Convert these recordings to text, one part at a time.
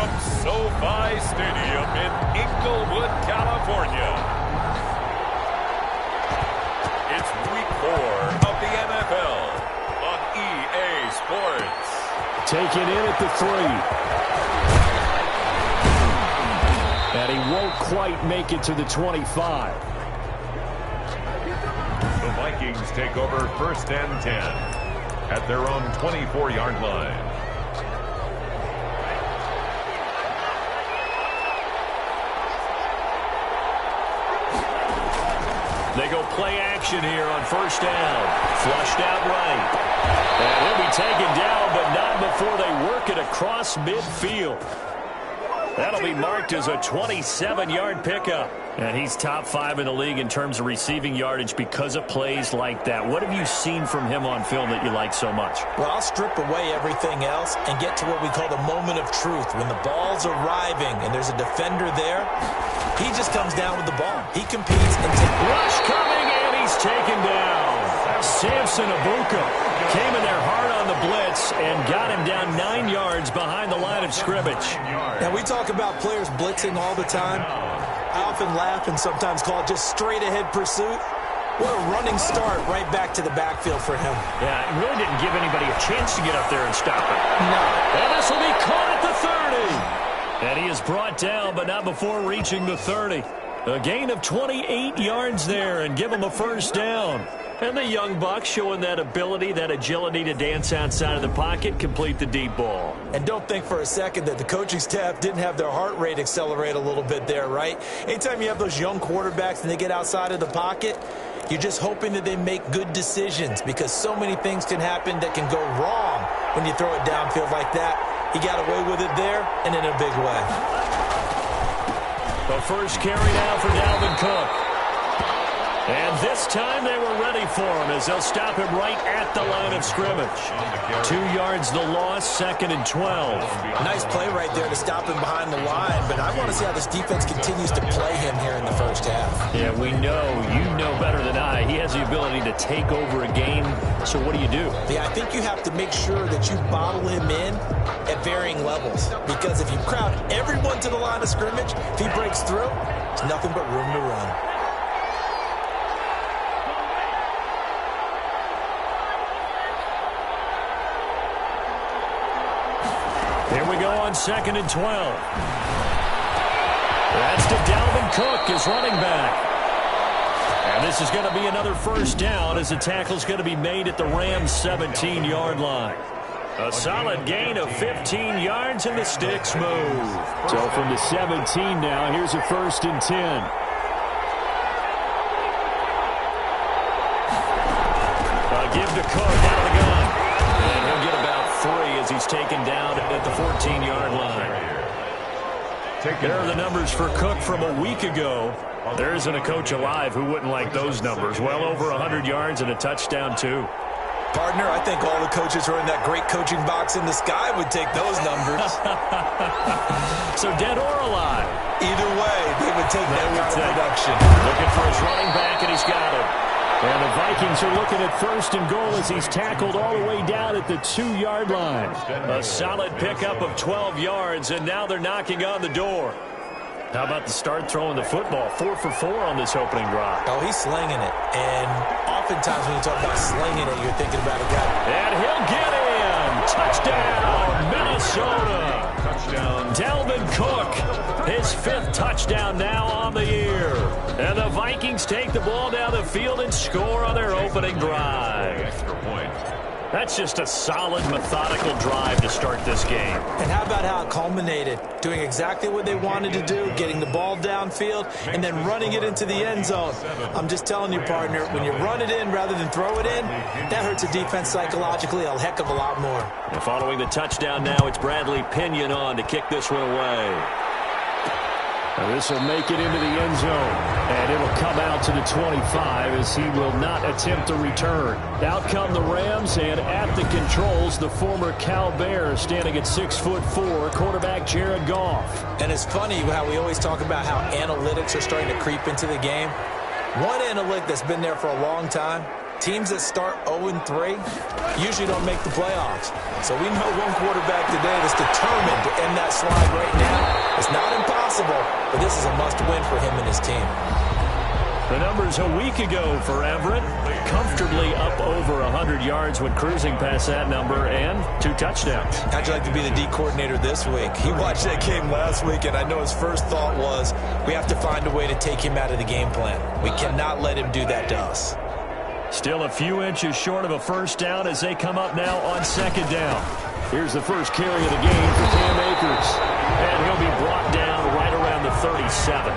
from SoFi Stadium in Inglewood, California. It's week 4 of the NFL on EA Sports. Taken in at the 3. And he won't quite make it to the 25. The Vikings take over 1st and 10 at their own 24-yard line. They go play action here on 1st down. Flushed out right. And he'll be taken down, but not before they work it across midfield. That'll be marked as a 27-yard pickup. And he's top 5 in the league in terms of receiving yardage because of plays like that. What have you seen from him on film that you like so much? Well, I'll strip away everything else and get to what we call the moment of truth. When the ball's arriving and there's a defender there, he just comes down with the ball. He competes and takes. Rush coming, and he's taken down. Samson Abuka came in there hard on the blitz and got him down 9 yards behind the line of scrimmage. Now, we talk about players blitzing all the time. I often laugh and sometimes call it just straight-ahead pursuit. What a running start right back to the backfield for him. Yeah, it really didn't give anybody a chance to get up there and stop it. No. And this will be caught at the 30. And he is brought down, but not before reaching the 30. A gain of 28 yards there and give him a 1st down. And the young buck showing that ability, that agility to dance outside of the pocket, complete the deep ball. And don't think for a second that the coaching staff didn't have their heart rate accelerate a little bit there, right? Anytime you have those young quarterbacks and they get outside of the pocket, you're just hoping that they make good decisions because so many things can happen that can go wrong when you throw it downfield like that. He got away with it there and in a big way. The first carry now for Dalvin Cook. And this time they were ready for him as they'll stop him right at the line of scrimmage. 2 yards the loss, 2nd and 12. Nice play right there to stop him behind the line, but I want to see how this defense continues to play him here in the 1st half. Yeah, we know, you know better than I, he has the ability to take over a game, so what do you do? Yeah, I think you have to make sure that you bottle him in at varying levels, because if you crowd everyone to the line of scrimmage, if he breaks through, there's nothing but room to run. Here we go on 2nd and 12. That's to Dalvin Cook, his running back. And this is going to be another 1st down as the tackle's going to be made at the Rams' 17-yard line. A solid gain of 15 yards and the sticks move. So from the 17 now, here's a 1st and 10. Give to Cook out of the gun. And he'll get about 3 as he's taken down at the 14-yard line. There are the numbers for Cook from a week ago. There isn't a coach alive who wouldn't like those numbers. Well over 100 yards and a touchdown, too. Partner, I think all the coaches who are in that great coaching box in the sky would take those numbers. So dead or alive? Either way, they would take that kind of production. Looking for his running back, and he's got it. And the Vikings are looking at 1st and goal as he's tackled all the way down at the 2-yard line. A solid pickup of 12 yards, and now they're knocking on the door. How about the start throwing the football? 4 for 4 on this opening drive. Oh, he's slinging it. And oftentimes when you talk about slinging it, you're thinking about a guy. And he'll get in. Touchdown, Minnesota. Touchdown. Dalvin Cook, his 5th touchdown now on the year. And the Vikings take the ball down the field and score on their opening drive. Extra point. That's just a solid, methodical drive to start this game. And how about how it culminated? Doing exactly what they wanted to do, getting the ball downfield, and then running it into the end zone. I'm just telling you, partner, when you run it in rather than throw it in, that hurts a defense psychologically a heck of a lot more. And following the touchdown now, it's Bradley Pinion on to kick this one away. This will make it into the end zone, and it'll come out to the 25 as he will not attempt to return. Out come the Rams, and at the controls, the former Cal Bear standing at 6'4", quarterback Jared Goff. And it's funny how we always talk about how analytics are starting to creep into the game. One analytic that's been there for a long time Teams that start 0-3 usually don't make the playoffs. So we know one quarterback today that's determined to end that slide right now. It's not impossible, but this is a must-win for him and his team. The numbers a week ago for Everett, comfortably up over 100 yards when cruising past that number, and 2 touchdowns. How'd you like to be the D coordinator this week? He watched that game last week, and I know his first thought was, we have to find a way to take him out of the game plan. We cannot let him do that to us. Still a few inches short of a first down as they come up now on second down. Here's the first carry of the game for Cam Akers. And he'll be brought down right around the 37.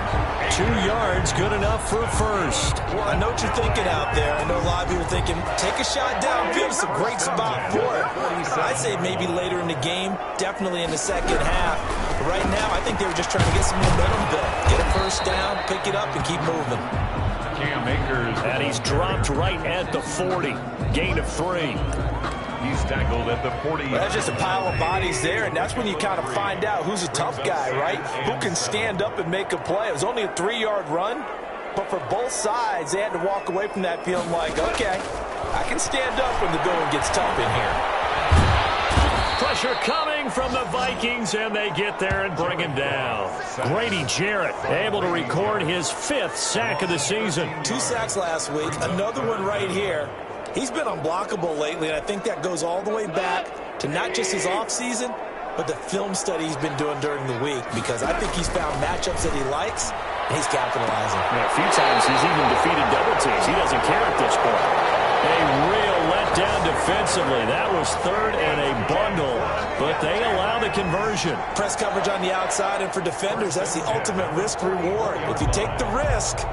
2 yards, good enough for a first. Well, I know what you're thinking out there. I know a lot of you are thinking, take a shot downfield. It's a great spot for it. I'd say maybe later in the game, definitely in the second half. But right now, I think they were just trying to get some momentum built. Get a first down, pick it up, and keep moving. Cam Akers. And he's dropped right at the 40. Gain of 3. He's tackled at the 40. Well, that's just a pile of bodies there, and that's when you kind of find out who's a tough guy, right? Who can stand up and make a play. It was only a 3-yard run, but for both sides, they had to walk away from that feeling like, okay, I can stand up when the going gets tough in here. Pressure coming from the Vikings, and they get there and bring him down. Grady Jarrett able to record his 5th sack of the season. 2 sacks last week, another one right here. He's been unblockable lately, and I think that goes all the way back to not just his offseason, but the film study he's been doing during the week, because I think he's found matchups that he likes, and he's capitalizing. Yeah, a few times he's even defeated double teams. He doesn't care at this point. A real letdown defensively. That was 3rd and a bundle, but they allow the conversion. Press coverage on the outside, and for defenders, that's the ultimate risk-reward. If you take the risk,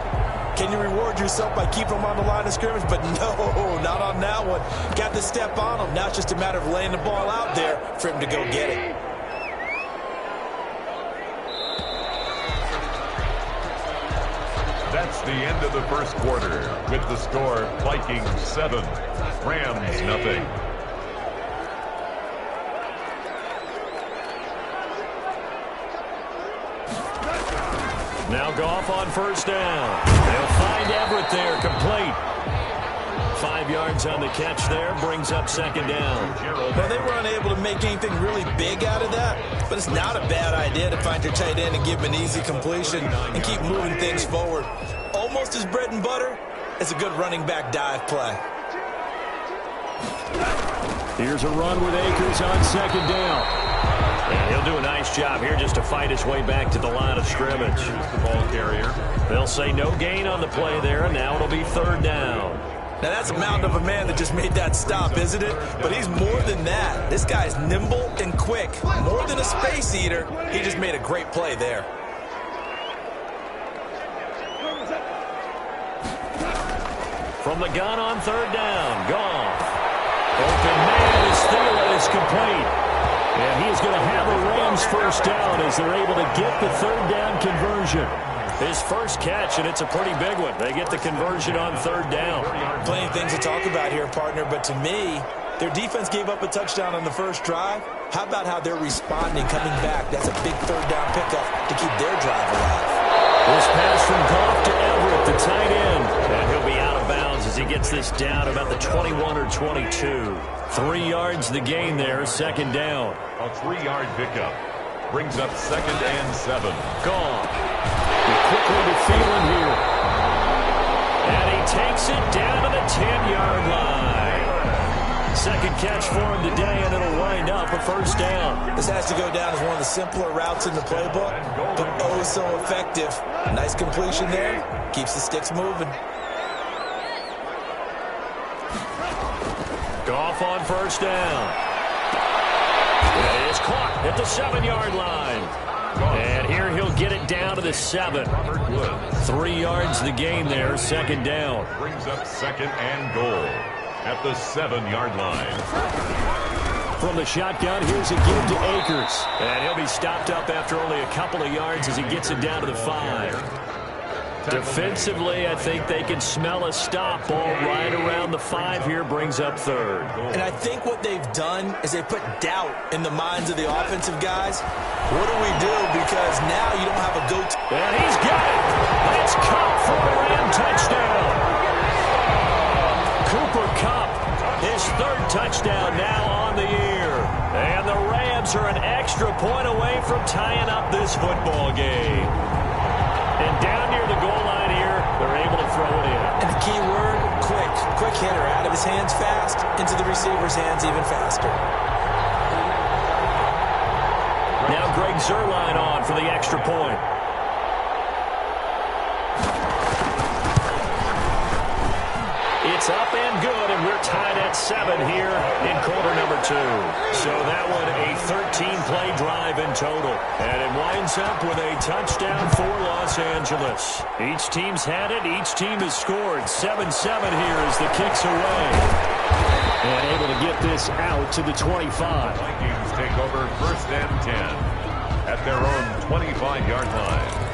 can you reward yourself by keeping them on the line of scrimmage? But no, not on that one. Got to step on them. Now it's just a matter of laying the ball out there for him to go get it. That's the end of the first quarter with the score Vikings 7, Rams nothing. Now Goff on first down. They'll find Everett there, complete. 5 yards on the catch there, brings up second down. Well, they were unable to make anything really big out of that, but it's not a bad idea to find your tight end and give him an easy completion and keep moving things forward. Almost as bread and butter as a good running back dive play. Here's a run with Akers on second down. And he'll do a nice job here just to fight his way back to the line of scrimmage. The ball carrier. They'll say no gain on the play there, and now it'll be third down. Now, that's a mountain of a man that just made that stop, isn't it? But he's more than that. This guy's nimble and quick. More than a space eater, he just made a great play there. From the gun on third down, Goff. Open man is Thielen is complete. And he's going to have a Rams first down as they're able to get the third down conversion. His first catch, and it's a pretty big one. They get the conversion on third down. Plenty of things to talk about here, partner, but to me, their defense gave up a touchdown on the first drive. How about how they're responding, coming back? That's a big third down pickup to keep their drive alive. This pass from Goff to Everett, the tight end. And he'll be out of bounds as he gets this down about the 21 or 22. 3 yards the gain there, second down. A 3-yard pickup brings up 2nd and 7. Goff. Quickly to Thielen here. And he takes it down to the 10-yard line. Second catch for him today, and it'll wind up a first down. This has to go down as one of the simpler routes in the playbook, but oh so effective. Nice completion there. Keeps the sticks moving. Goff on first down. It is caught at the 7-yard line. And here he'll get it down to the 7. 3 yards the gain there, second down. Brings up 2nd and goal at the 7-yard line. From the shotgun, here's a give to Akers. And he'll be stopped up after only a couple of yards as he gets it down to the 5. Defensively, I think they can smell a stop ball right around the 5 here, brings up third. And I think what they've done is they put doubt in the minds of the offensive guys. What do we do? Because now you don't have a go-to. And he's got it. It's caught for a Ram touchdown. Cooper Kupp, his third touchdown now on the year. And the Rams are an extra point away from tying up this football game. And down near the goal line here, they're able to throw it in. And the key word, quick. Quick hitter, out of his hands fast, into the receiver's hands even faster. Now Greg Zuerlein on for the extra point. It's up and good, and we're tied at 7 here in quarter number 2. So that one a 13-play drive in total. And it winds up with a touchdown for Los Angeles. Each team's had it. Each team has scored. 7-7 here as the kick's away. And able to get this out to the 25. Vikings take over first and 10 at their own 25-yard line.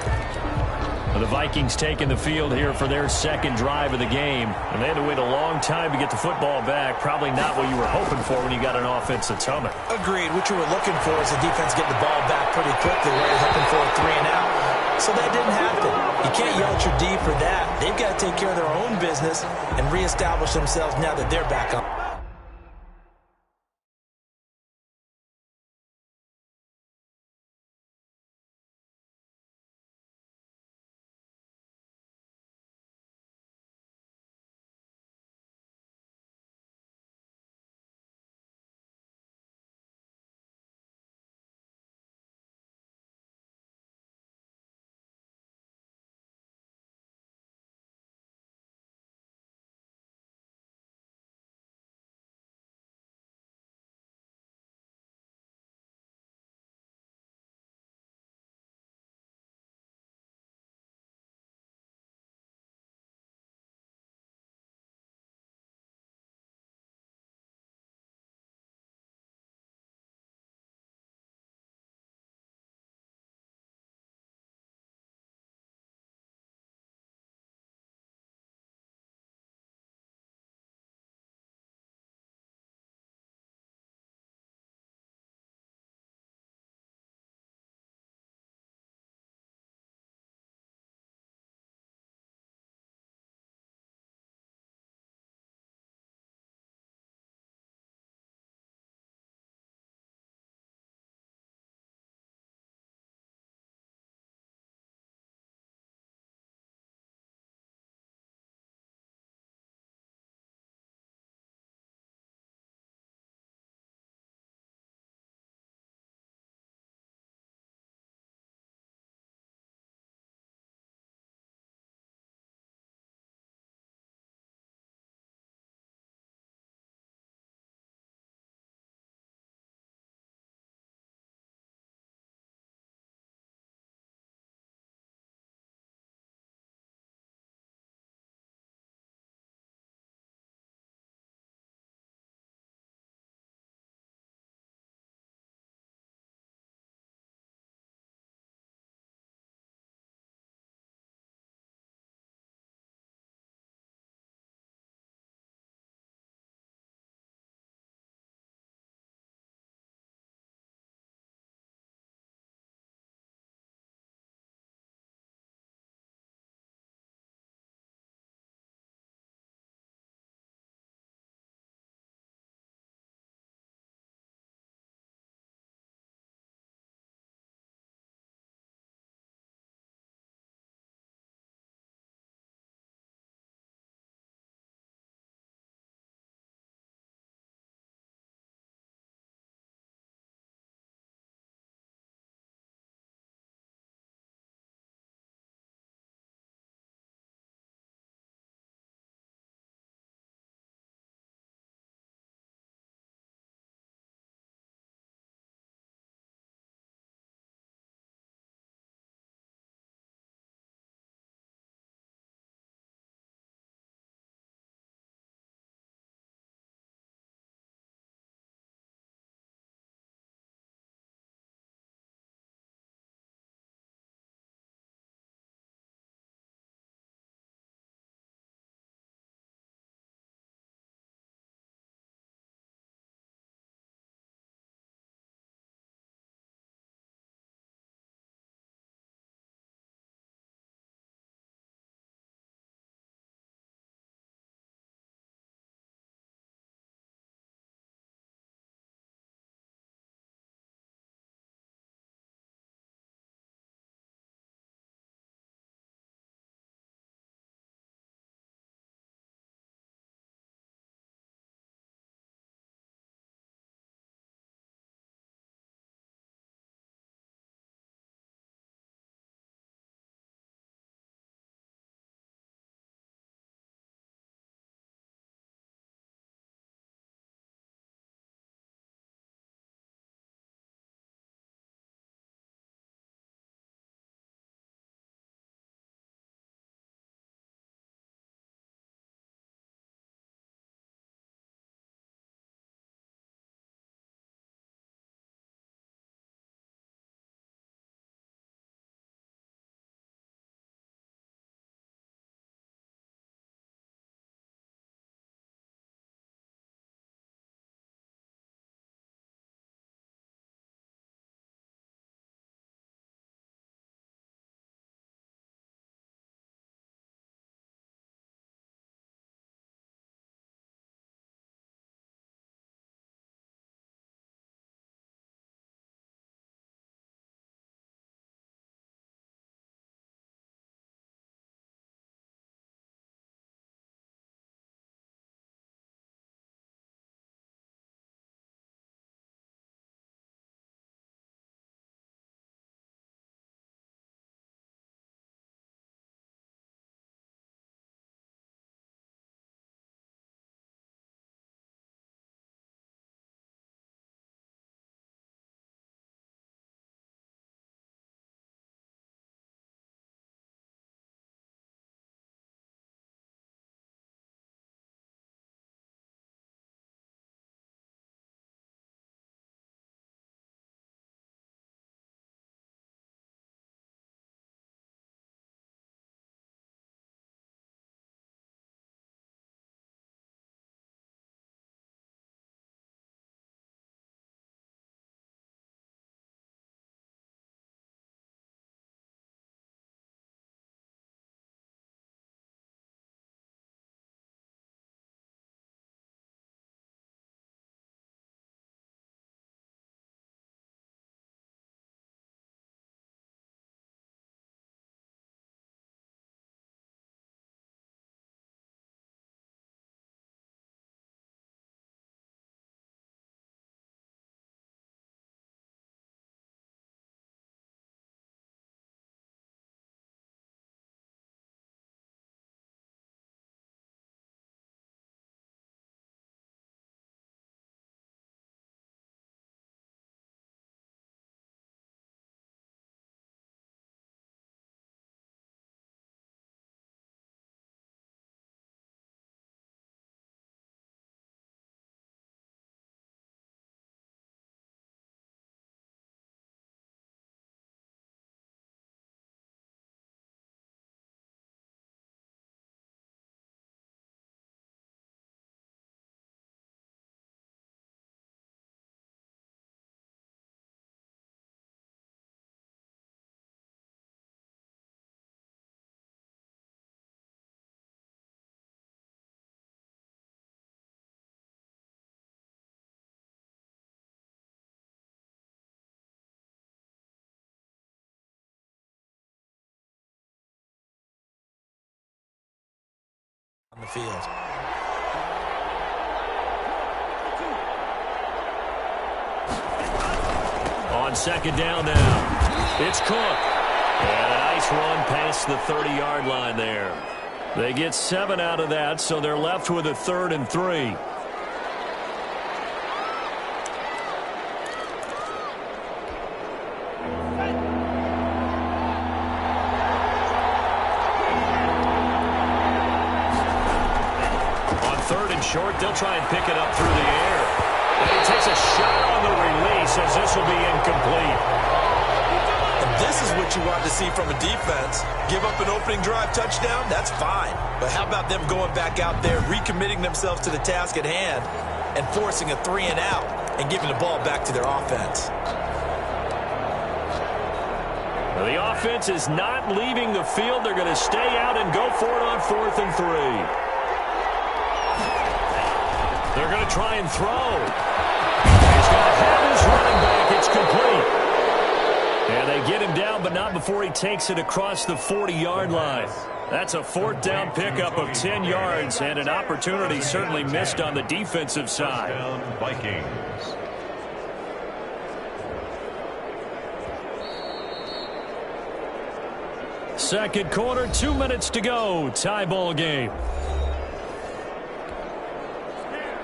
The Vikings taking the field here for their second drive of the game. And they had to wait a long time to get the football back. Probably not what you were hoping for when you got an offensive tumbler. Agreed. What you were looking for is the defense getting the ball back pretty quickly, right? Hoping for a 3 and out. So that didn't happen. You can't yell at your D for that. They've got to take care of their own business and reestablish themselves now that they're back on. on the field. On second down now, it's Cook. And a nice run past the 30-yard line there. They get 7 out of that, so they're left with a 3rd and 3. Short, they'll try and pick it up through the air. And he takes a shot on the release as this will be incomplete. And this is what you want to see from a defense. Give up an opening drive touchdown, that's fine. But how about them going back out there, recommitting themselves to the task at hand, and forcing a 3-and-out and giving the ball back to their offense? The offense is not leaving the field. They're going to stay out and go for it on 4th and 3. They're going to try and throw. He's going to have his running back. It's complete. And they get him down, but not before he takes it across the 40-yard line. That's a 4th down pickup of 10 yards, and an opportunity certainly missed on the defensive side. Vikings. Second quarter, 2 minutes to go. Tie ball game.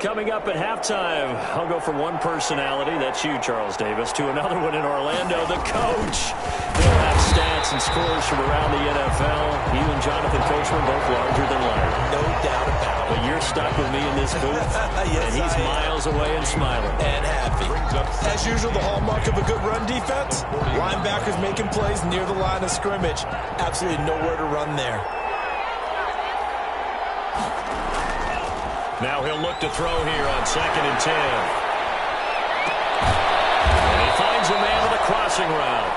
Coming up at halftime, I'll go from one personality, that's you, Charles Davis, to another one in Orlando, the coach. He'll have stats and scores from around the NFL. You and Jonathan Coachman both larger than life. No doubt about it. But you're stuck with me in this booth, yes, and he's miles away and smiling. And happy. As usual, the hallmark of a good run defense, linebackers making plays near the line of scrimmage. Absolutely nowhere to run there. Now he'll look to throw here on 2nd and 10. And he finds a man with a crossing route.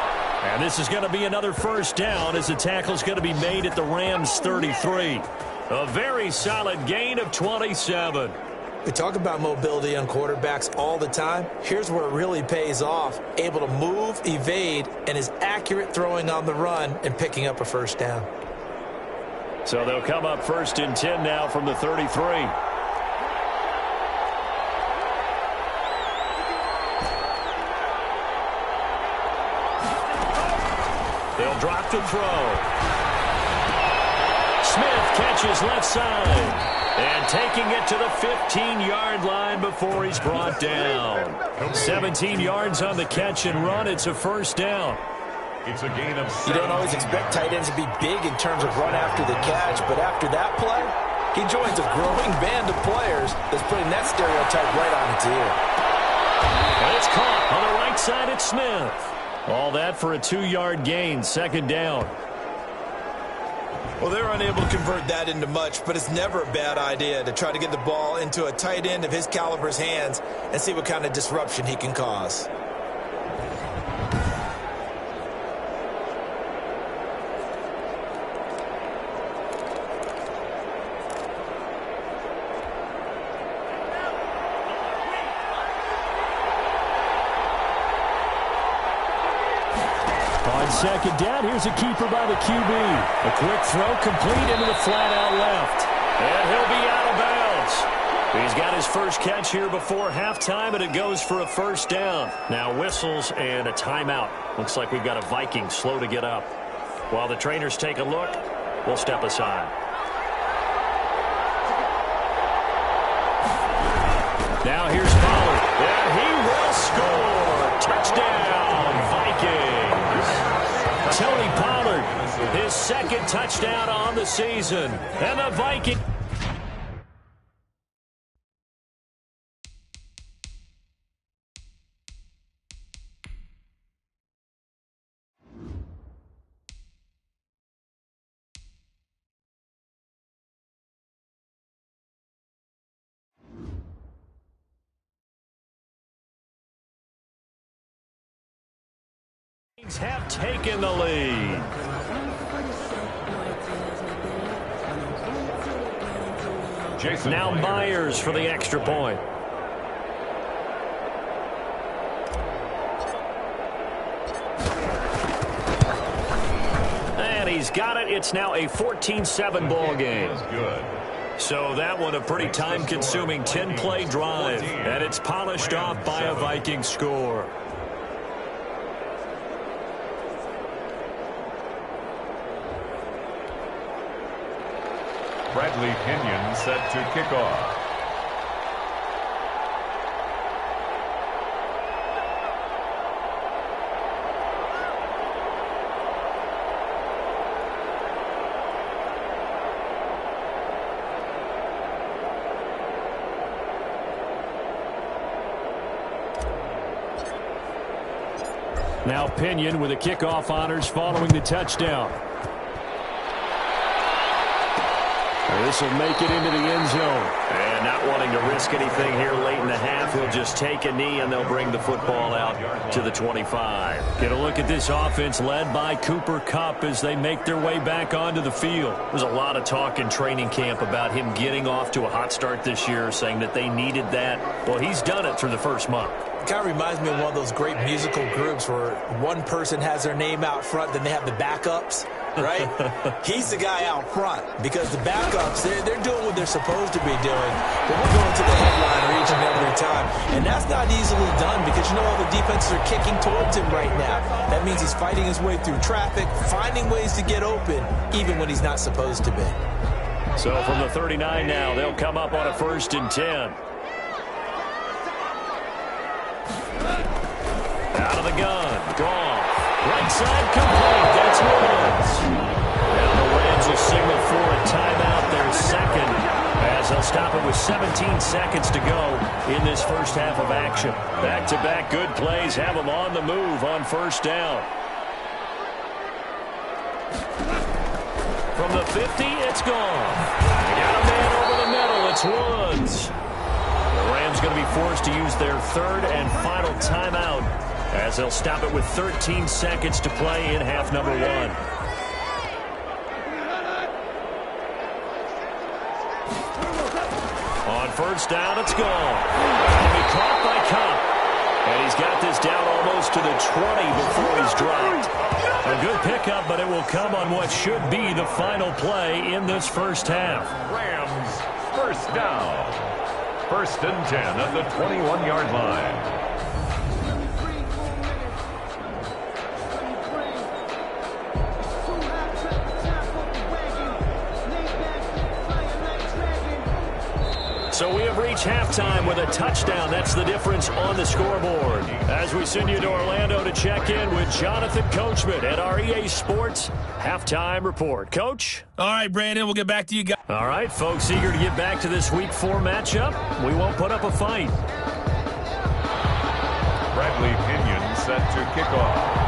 And this is going to be another 1st down as the tackle's going to be made at the Rams' 33. A very solid gain of 27. We talk about mobility on quarterbacks all the time. Here's where it really pays off. Able to move, evade, and is accurate throwing on the run and picking up a 1st down. So they'll come up 1st and 10 now from the 33. They'll drop to throw. Smith catches left side. And taking it to the 15-yard line before he's brought down. 17 yards on the catch and run. It's a 1st down. It's a gain of 7. You don't always expect tight ends to be big in terms of run after the catch, but after that play, he joins a growing band of players that's putting that stereotype right on its ear. And it's caught on the right side at Smith. All that for a 2-yard gain, 2nd down. Well, they're unable to convert that into much, but it's never a bad idea to try to get the ball into a tight end of his caliber's hands and see what kind of disruption he can cause. On 2nd down, here's a keeper by the QB. A quick throw complete into the flat out left. And he'll be out of bounds. He's got his first catch here before halftime, and it goes for a 1st down. Now whistles and a timeout. Looks like we've got a Viking slow to get up. While the trainers take a look, we'll step aside. Now here's Pollard. And he will score. Touchdown, Vikings. Tony Pollard, his 2nd touchdown on the season. And the Vikings. Have taken the lead. Now Myers for the extra point. And he's got it. It's now a 14-7 ball game. Good. So that one a pretty time-consuming 10-play drive, and it's polished off by a Viking score. Bradley Pinion set to kick off. Now Pinion with the kickoff honors following the touchdown. This will make it into the end zone. And not wanting to risk anything here late in the half, he'll just take a knee and they'll bring the football out to the 25. Get a look at this offense led by Cooper Kupp as they make their way back onto the field. There's a lot of talk in training camp about him getting off to a hot start this year, saying that they needed that. Well, he's done it through the first month. It kind of reminds me of one of those great musical groups where one person has their name out front, then they have the backups, right? He's the guy out front because the backups, they're doing what they're supposed to be doing, but we're going to the headliner each and every time. And that's not easily done because, you know, all the defenses are kicking towards him right now. That means he's fighting his way through traffic, finding ways to get open, even when he's not supposed to be. So from the 39 now, they'll come up on a 1st and 10. Out of the gun, Goff. Right side complete, that's Woods. Now the Rams will signal for a timeout, their second, as they'll stop it with 17 seconds to go in this first half of action. Back-to-back good plays have them on the move on 1st down. From the 50, it's gone. They got a man over the middle, it's Woods. The Rams going to be forced to use their 3rd and final timeout as they'll stop it with 13 seconds to play in half number 1. On 1st down, it's gone. It'll be caught by Kupp. And he's got this down almost to the 20 before he's dropped. A good pickup, but it will come on what should be the final play in this first half. Rams, 1st down. 1st and 10 at the 21-yard line. So we have reached halftime with a touchdown. That's the difference on the scoreboard. As we send you to Orlando to check in with Jonathan Coachman at our EA Sports Halftime Report. Coach? All right, Brandon, we'll get back to you guys. All right, folks, eager to get back to this Week 4 matchup. We won't put up a fight. Bradley Pinion set to kick off.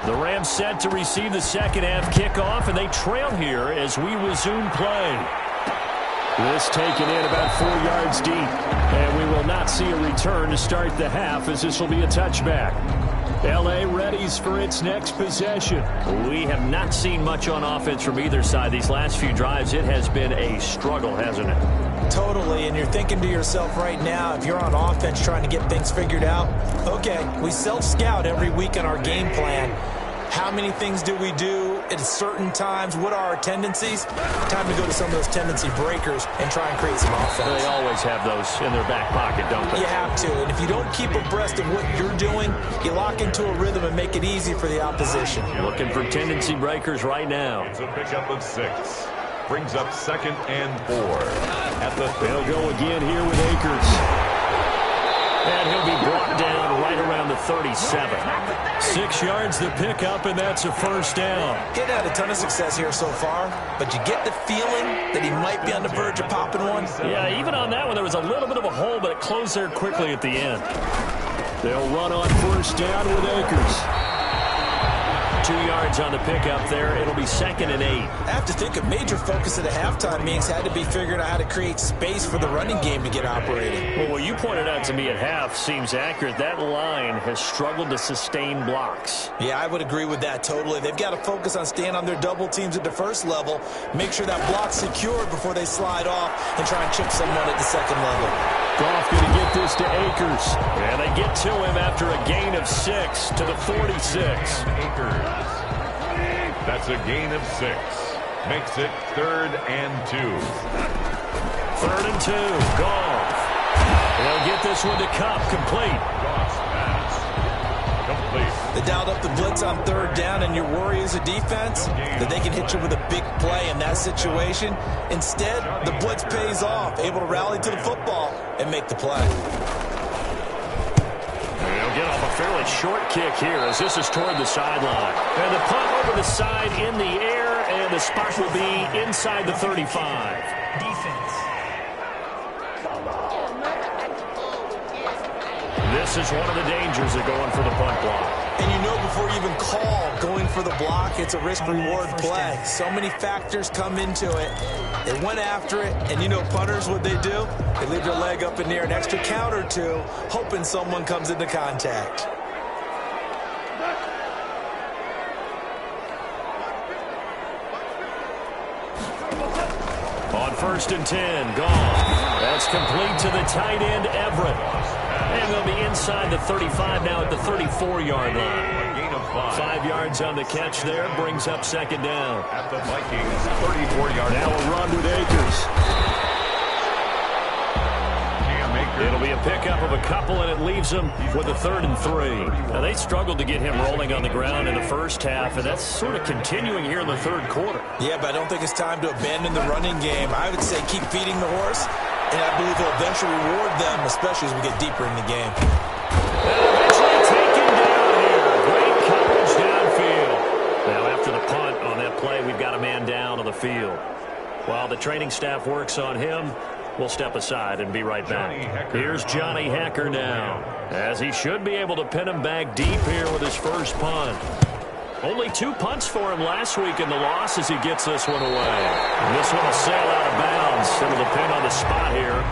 The Rams set to receive the second half kickoff, and they trail here as we resume play. This taken in about 4 yards deep, and we will not see a return to start the half as this will be a touchback. L.A. readies for its next possession. We have not seen much on offense from either side these last few drives. It has been a struggle, hasn't it? Totally, and you're thinking to yourself right now, if you're on offense trying to get things figured out, okay, we self-scout every week on our game plan. How many things do we do at certain times? What are our tendencies? Time to go to some of those tendency breakers and try and create some offense. They always have those in their back pocket, don't they? You have to, and if you don't keep abreast of what you're doing, you lock into a rhythm and make it easy for the opposition. Looking for tendency breakers right now. It's a pickup of 6. Brings up 2nd and 4. They'll go again here with Akers. And he'll be brought down right around the 37. 6 yards the pickup, and that's a 1st down. Getting had a ton of success here so far, but you get the feeling that he might be on the verge of popping one. Yeah, even on that one, there was a little bit of a hole, but it closed there quickly at the end. They'll run on 1st down with Akers. 2 yards on the pickup there. It'll be 2nd and 8. I have to think a major focus at the halftime means had to be figuring out how to create space for the running game to get operating. Well, what you pointed out to me at half seems accurate. That line has struggled to sustain blocks. Yeah, I would agree with that totally. They've got to focus on staying on their double teams at the first level, make sure that block's secured before they slide off and try and chip someone at the second level. Goff going to get this to Akers. And they get to him after a gain of 6 to the 46. Akers. That's a gain of 6. Makes it 3rd and 2. 3rd and 2. Goff. They'll get this one to Cup. Complete. Goff's pass. Complete. They dialed up the blitz on 3rd down, and your worry as a defense that they can hit you with a big play in that situation. Instead, the blitz pays off, able to rally to the football and make the play. They'll get off a fairly short kick here as this is toward the sideline. And the punt over the side in the air, and the spot will be inside the 35. Defense. This is one of the dangers of going for the punt block. And you know before you even call going for the block, it's a risk-reward play. So many factors come into it. They went after it, and you know punters, what they do? They leave their leg up in the air an extra count or two, hoping someone comes into contact. On 1st and 10, Goff. That's complete to the tight end, Everett. And they'll be inside the 35 now at the 34-yard line. Gain of 5. 5 yards on the catch there, brings up 2nd down. At the Vikings, 34-yard Now a run with Akers. It'll be a pickup of a couple, and it leaves them with a 3rd and 3. Now, they struggled to get him rolling on the ground in the first half, and that's sort of continuing here in the 3rd quarter. Yeah, but I don't think it's time to abandon the running game. I would say keep feeding the horse, and I believe he'll eventually reward them, especially as we get deeper in the game. And eventually taken down here. Great coverage downfield. Now, after the punt on that play, we've got a man down on the field. While the training staff works on him, we'll step aside and be right back. Here's Johnny Hekker now, as he should be able to pin him back deep here with his first punt. Only 2 punts for him last week in the loss as he gets this one away. And this one will sail out of bounds. It'll depend on the spot here.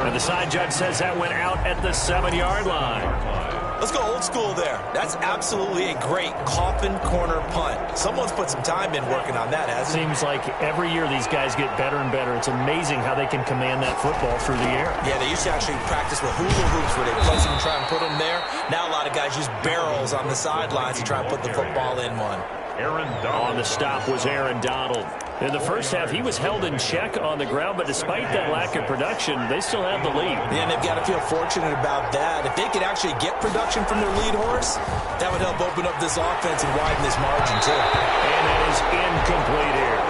And the side judge says that went out at the 7-yard line. Let's go old school there. That's absolutely a great coffin corner punt. Someone's put some time in working on that, hasn't it? Seems like every year these guys get better and better. It's amazing how they can command that football through the air. Yeah, they used to actually practice with hula hoops where they place them and try and put them there. Now a lot of guys use barrels on the sidelines to try and put the football in one. Aaron Donald. On the stop was Aaron Donald. In the first half, he was held in check on the ground, but despite that lack of production, they still have the lead. Yeah, and they've got to feel fortunate about that. If they could actually get production from their lead horse, that would help open up this offense and widen this margin, too. And that is incomplete here.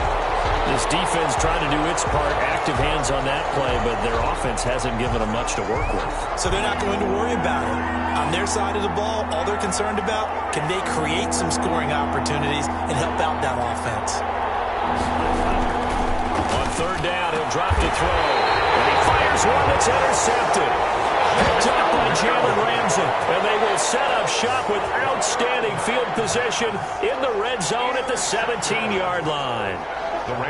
This defense tried to do its part, active hands on that play, but their offense hasn't given them much to work with. So they're not going to worry about it. On their side of the ball, all they're concerned about, can they create some scoring opportunities and help out that offense? On 3rd down, he'll drop to throw. And he fires one that's intercepted. Picked up by Jalen Ramsey. And they will set up shop with outstanding field position in the red zone at the 17-yard line.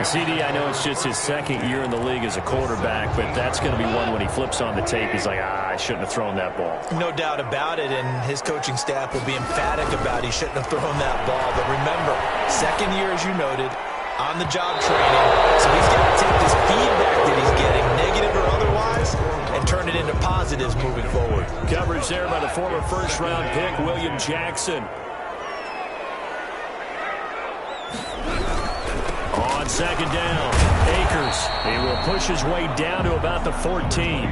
CD, I know it's just his 2nd year in the league as a quarterback, but that's going to be one when he flips on the tape. He's like, I shouldn't have thrown that ball. No doubt about it, and his coaching staff will be emphatic about he shouldn't have thrown that ball. But remember, 2nd year, as you noted, on-the-job training, so he's got to take this feedback that he's getting, negative or otherwise, and turn it into positives moving forward. Coverage there by the former first-round pick, William Jackson. On 2nd down, Akers. He will push his way down to about the 14.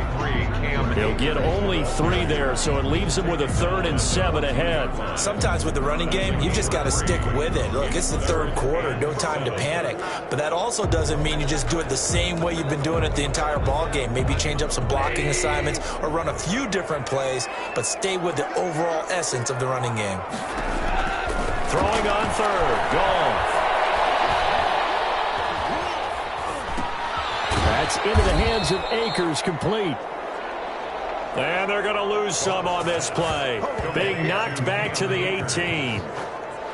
He'll get only 3 there, so it leaves him with a 3rd and 7 ahead. Sometimes with the running game, you just got to stick with it. Look, it's the 3rd quarter, no time to panic. But that also doesn't mean you just do it the same way you've been doing it the entire ball game. Maybe change up some blocking assignments or run a few different plays, but stay with the overall essence of the running game. Throwing on 3rd, Goff. That's into the hands of Akers, complete. And they're going to lose some on this play. Being knocked back to the 18.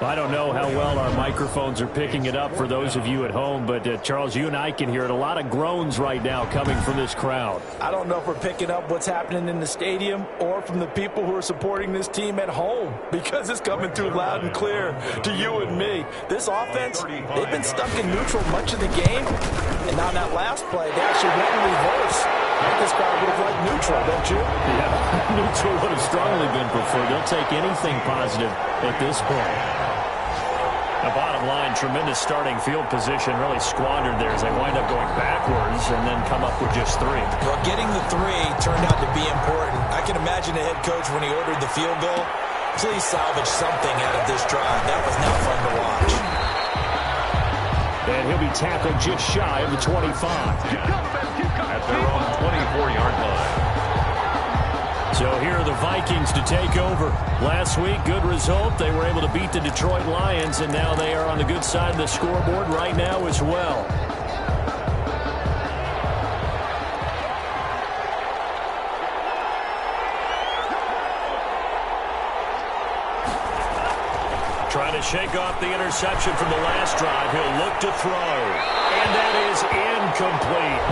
I don't know how well our microphones are picking it up for those of you at home, but Charles, you and I can hear it. A lot of groans right now coming from this crowd. I don't know if we're picking up what's happening in the stadium or from the people who are supporting this team at home, because it's coming through loud and clear to you and me. This offense, they've been stuck in neutral much of the game, and on that last play, they actually went in reverse. I describe it as like neutral, don't you? Yeah, neutral would have strongly been preferred. They'll take anything positive at this point. The bottom line, tremendous starting field position, really squandered there as they wind up going backwards and then come up with just 3. Well, getting the 3 turned out to be important. I can imagine the head coach when he ordered the field goal. Please salvage something out of this drive. That was not fun to watch. And he'll be tackled just shy of the 25. At their own 24-yard line. So here are the Vikings to take over. Last week, good result. They were able to beat the Detroit Lions, and now they are on the good side of the scoreboard right now as well. Trying to shake off the interception from the last drive. He'll look to throw. And that is incomplete.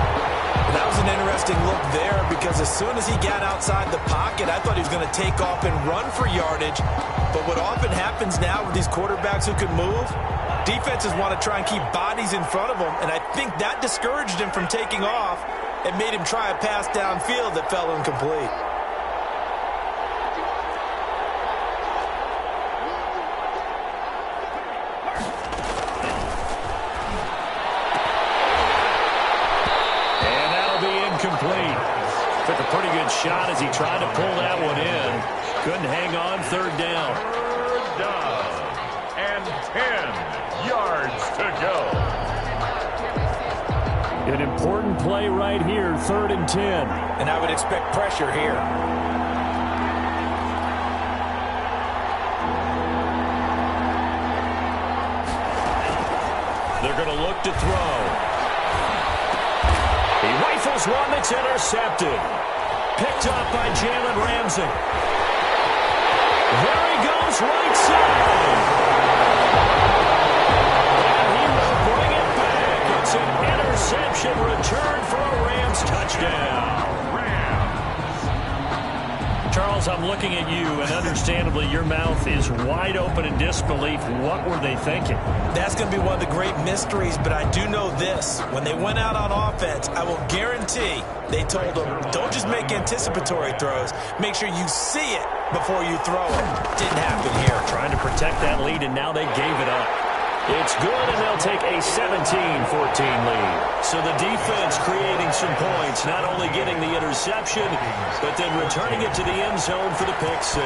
That was an interesting look there because as soon as he got outside the pocket, I thought he was going to take off and run for yardage. But what often happens now with these quarterbacks who can move, defenses want to try and keep bodies in front of them. And I think that discouraged him from taking off and made him try a pass downfield that fell incomplete. Complete. Took a pretty good shot as he tried to pull that one in. Couldn't hang on. 3rd down. 3rd down. And 10 yards to go. An important play right here. 3rd and 10. And I would expect pressure here. They're going to look to throw. He rifles one that's intercepted. Picked up by Jalen Ramsey. There he goes, right side. And he will bring it back. It's an interception return for a Rams touchdown. Charles, I'm looking at you, and understandably your mouth is wide open in disbelief. What were they thinking? That's going to be one of the great mysteries, but I do know this. When they went out on offense, I will guarantee they told them, don't just make anticipatory throws. Make sure you see it before you throw it. Didn't happen here. Trying to protect that lead, and now they gave it up. It's good, and they'll take a 17-14 lead. So the defense creating some points, not only getting the interception, but then returning it to the end zone for the pick 6.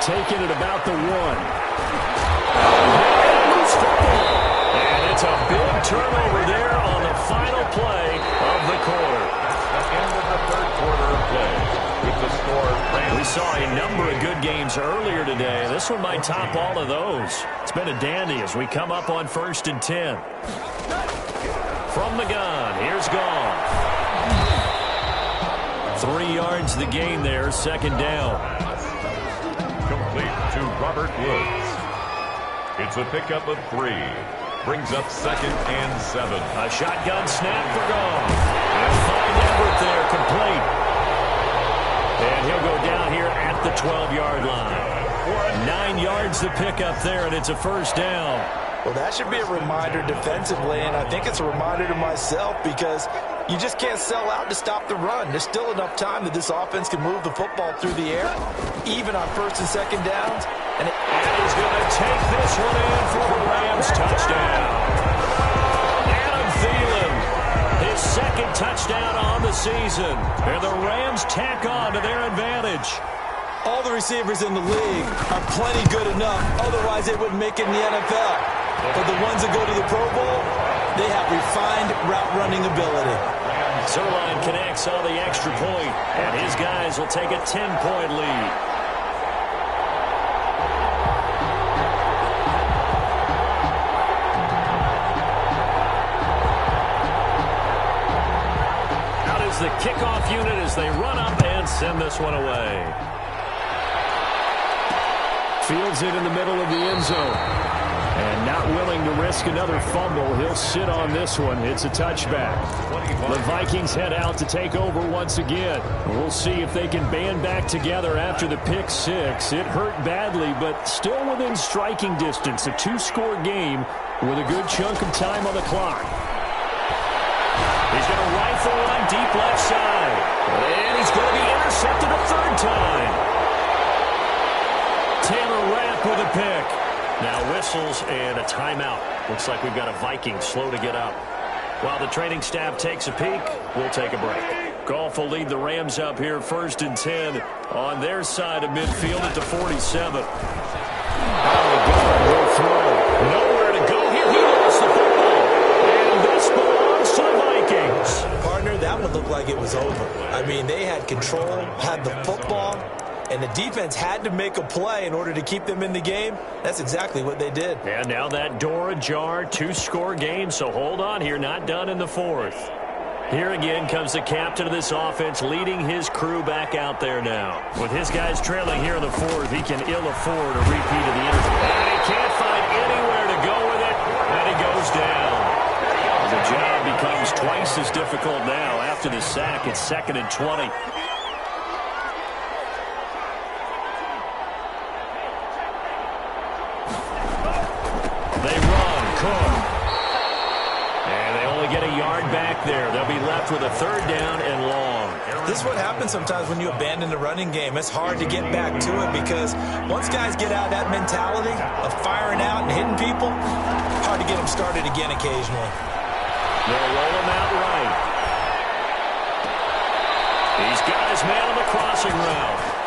Taking it about the 1. And it's a big turnover there on the final play of the quarter. The end of the 3rd quarter of play. With the score, we saw a number of good games earlier today. This one might top all of those. It's been a dandy as we come up on 1st and 10. From the gun, here's Gone. 3 yards the gain there, 2nd down. Complete to Robert Woods. It's a pickup of 3. Brings up 2nd and 7. A shotgun snap for Gone. And find Everett there, complete. And he'll go down here at the 12-yard line. 9 yards to pick up there, and it's a 1st down. Well, that should be a reminder defensively, and I think it's a reminder to myself because you just can't sell out to stop the run. There's still enough time that this offense can move the football through the air, even on 1st and 2nd downs. And he's going to take this one in for the Rams touchdown. Adam Thielen, his 2nd touchdown on the season. And the Rams tack on to their advantage. All the receivers in the league are plenty good enough. Otherwise, they wouldn't make it in the NFL. But the ones that go to the Pro Bowl, they have refined route running ability. Zerline connects on the extra point, and his guys will take a 10-point lead. Out is the kickoff unit as they run up and send this one away. Fields it in the middle of the end zone. And not willing to risk another fumble, he'll sit on this one. It's a touchback. The Vikings head out to take over once again. We'll see if they can band back together after the pick six. It hurt badly, but still within striking distance. A two-score game with a good chunk of time on the clock. He's going to rifle one deep left side. And he's going to be intercepted a third time. Taylor Rapp with a pick. Now whistles and a timeout. Looks like we've got a Viking slow to get up. While the training staff takes a peek, we'll take a break. Goff will lead the Rams up here 1st and 10 on their side of midfield at the 47. Will throw. Nowhere to go here. He lost the football. And this belongs to the Vikings. Partner, that would look like it was over. I mean, they had control, had the football, and the defense had to make a play in order to keep them in the game. That's exactly what they did. And now that door ajar, two-score game, so hold on here, not done in the fourth. Here again comes the captain of this offense leading his crew back out there now. With his guys trailing here in the fourth, he can ill afford a repeat of the interview. And he can't find anywhere to go with it, and he goes down. The job becomes twice as difficult now after the sack. It's 2nd and 20. There. They'll be left with a 3rd down and long. This is what happens sometimes when you abandon the running game. It's hard to get back to it because once guys get out of that mentality of firing out and hitting people, hard to get them started again occasionally. They'll roll him out right. He's got his man on the crossing route.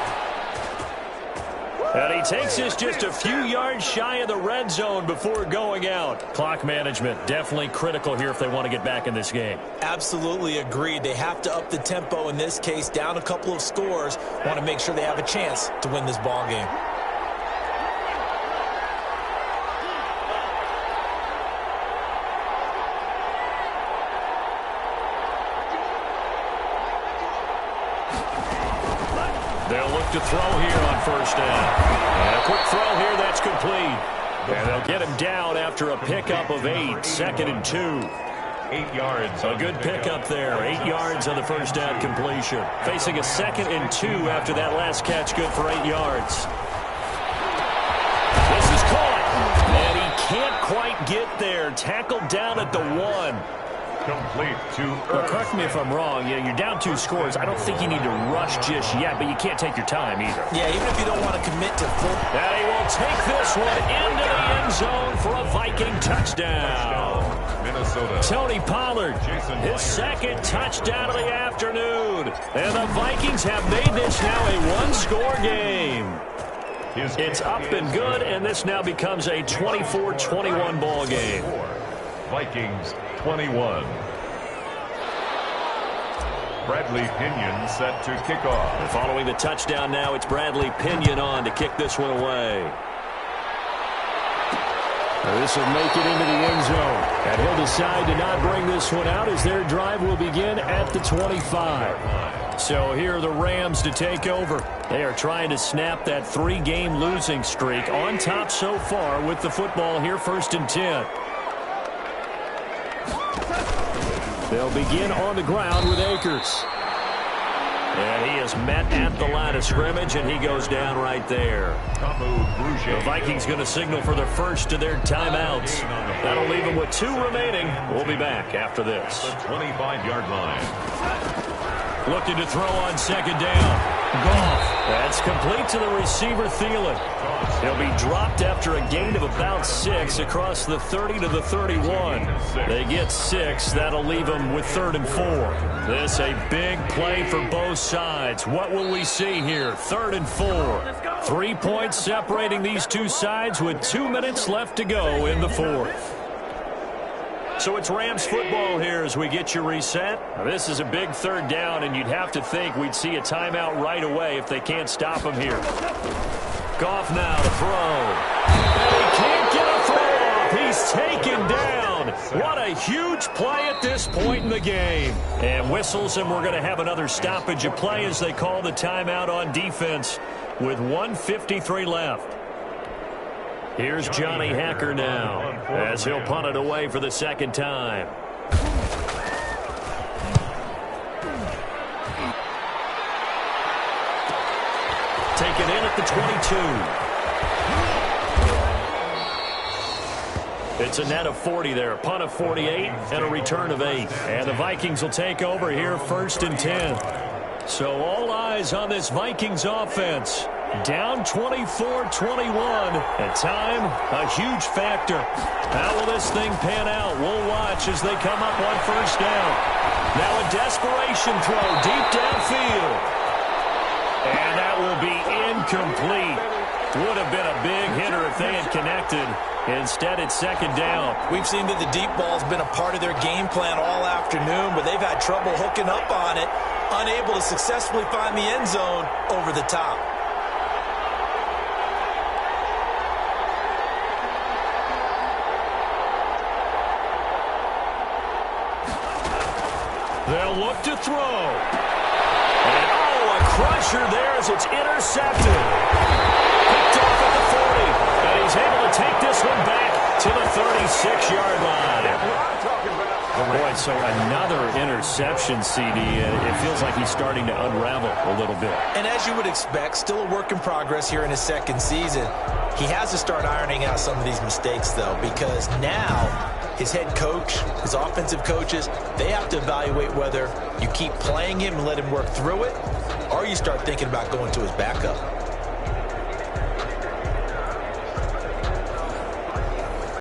And he takes this just a few yards shy of the red zone before going out. Clock management definitely critical here if they want to get back in this game. Absolutely agreed. They have to up the tempo in this case, down a couple of scores. Want to make sure they have a chance to win this ball game. They'll look to throw here on 1st down. And a quick throw here, that's complete. And they'll get him down after a pickup of 8, 2nd and 2. 8 yards. A good pickup there. 8 yards on the 1st down completion. Facing a 2nd and 2 after that last catch, good for 8 yards. This is caught. And he can't quite get there. Tackled down at the 1. Complete to Well, correct me if I'm wrong. You're down 2 scores. I don't think you need to rush just yet, but you can't take your time either. Yeah, even if you don't want to commit to full. And he will take this one into the end zone for a Viking touchdown. Minnesota. Tony Pollard, his 2nd touchdown of the afternoon. And the Vikings have made this now a one-score game. It's up and good, and this now becomes a 24-21 ball game. Vikings 21. Bradley Pinion set to kick off. And following the touchdown now, it's Bradley Pinion on to kick this one away. This will make it into the end zone. And he'll decide to not bring this one out as their drive will begin at the 25. So here are the Rams to take over. They are trying to snap that 3-game losing streak on top so far with the football here 1st and 10. They'll begin on the ground with Akers. And he is met at the line of scrimmage, and he goes down right there. The Vikings going to signal for the first of their timeouts. That'll leave them with 2 remaining. We'll be back after this. The 25-yard line. Looking to throw on 2nd down. Goff. That's complete to the receiver, Thielen. He'll be dropped after a gain of about 6 across the 30 to the 31. They get 6. That'll leave them with 3rd and 4. This a big play for both sides. What will we see here? 3rd and 4. 3 points separating these two sides with 2 minutes left to go in the 4th. So it's Rams football here as we get you reset. Now, this is a big 3rd down, and you'd have to think we'd see a timeout right away if they can't stop him here. Goff now to throw. And he can't get a throw off. He's taken down. What a huge play at this point in the game. And whistles, and we're going to have another stoppage of play as they call the timeout on defense with 1:53 left. Here's Johnny Hacker now as he'll punt it away for the second time. Taken in at the 22. It's a net of 40 there, a punt of 48 and a return of 8. And the Vikings will take over here, 1st and 10. So all eyes on this Vikings offense. Down 24-21. At time, a huge factor. How will this thing pan out? We'll watch as they come up on 1st down. Now a desperation throw deep downfield. And that will be incomplete. Would have been a big hitter if they had connected. Instead, it's 2nd down. We've seen that the deep ball's been a part of their game plan all afternoon, but they've had trouble hooking up on it, unable to successfully find the end zone over the top. They'll look to throw. And, a crusher there as it's intercepted. Picked off at the 40. And he's able to take this one back to the 36-yard line. Boy, so another interception, CD. It feels like he's starting to unravel a little bit. And as you would expect, still a work in progress here in his 2nd season. He has to start ironing out some of these mistakes, though, because now his head coach, his offensive coaches, they have to evaluate whether you keep playing him and let him work through it, or you start thinking about going to his backup.